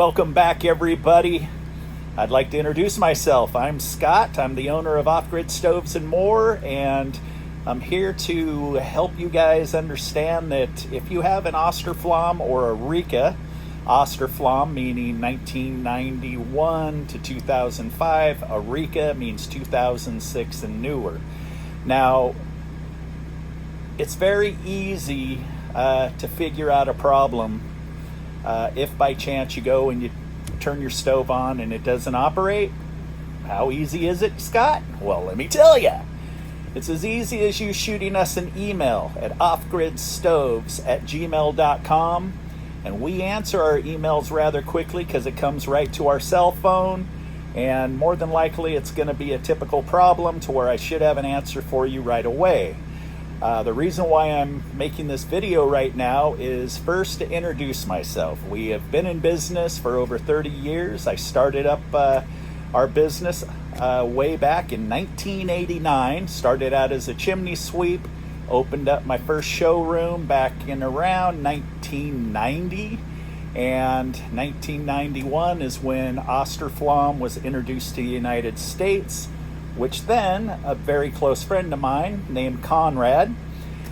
welcome back everybody. I'd like to introduce myself. I'm Scott. I'm the owner of offgridstovesandmore, and I'm here to help you guys understand that if you have an Austroflamm or a Rika, Austroflamm meaning 1991 to 2005, a Rika means 2006 and newer. Now, it's very easy to figure out a problem if by chance you go and you turn your stove on and it doesn't operate. How easy is it, Scott? Well, let me tell you. It's as easy as you shooting us an email at offgridstovesandmore@gmail.com, and we answer our emails rather quickly because it comes right to our cell phone, and more than likely it's going to be a typical problem to where I should have an answer for you right away. The reason why I'm making this video right now is first to introduce myself. We have been in business for over 30 years. I started up our business way back in 1989. Started out as a chimney sweep, opened up my first showroom back in around 1990, and 1991 is when Austroflamm was introduced to the United States, which then a very close friend of mine named Conrad,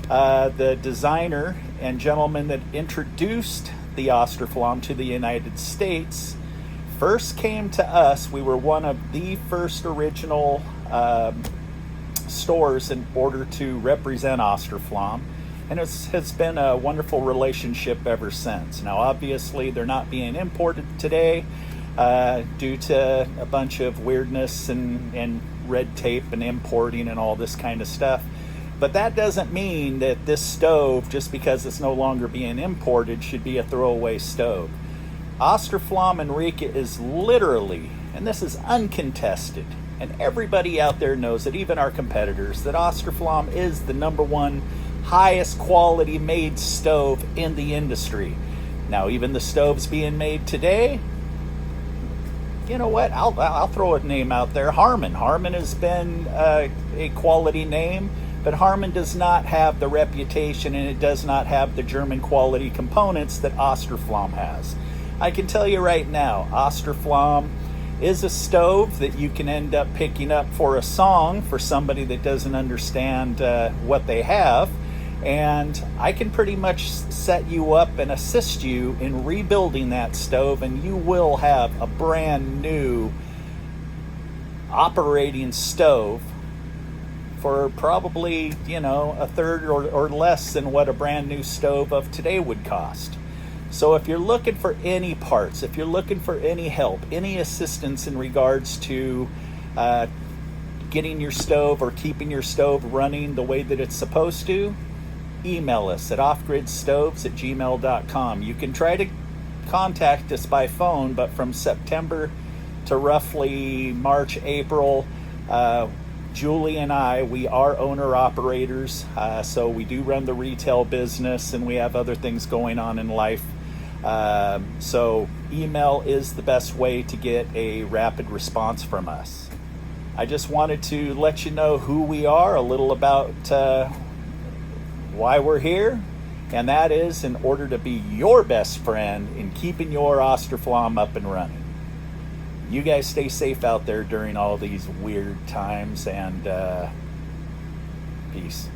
the designer and gentleman that introduced the Austroflamm to the United States, first came to us. We were one of the first original stores in order to represent Austroflamm, and it's been a wonderful relationship ever since. Now, obviously, they're not being imported today due to a bunch of weirdness and red tape and importing and all this kind of stuff. But that doesn't mean that this stove, just because it's no longer being imported, should be a throwaway stove. Austroflamm and Rika is literally, and this is uncontested, and everybody out there knows it, even our competitors, that Austroflamm is the #1 highest quality made stove in the industry. Now, even the stoves being made today, you know what, I'll throw a name out there, Harmon. Harmon has been a quality name, but Harmon does not have the reputation, and it does not have the German quality components that Austroflamm has. I can tell you right now, Austroflamm is a stove that you can end up picking up for a song for somebody that doesn't understand what they have, and I can pretty much set you up and assist you in rebuilding that stove, and you will have a brand new operating stove for probably, a third or less than what a brand new stove of today would cost. So if you're looking for any parts, if you're looking for any help, any assistance in regards to getting your stove or keeping your stove running the way that it's supposed to, email us at offgridstovesandmore@gmail.com. You can try to contact us by phone, but from September to roughly March, April, Julie and we are owner-operators, so we do run the retail business, and we have other things going on in life. So email is the best way to get a rapid response from us. I just wanted to let you know who we are, a little about why we're here, and that is in order to be your best friend in keeping your Austroflamm up and running. You guys stay safe out there during all these weird times, and peace.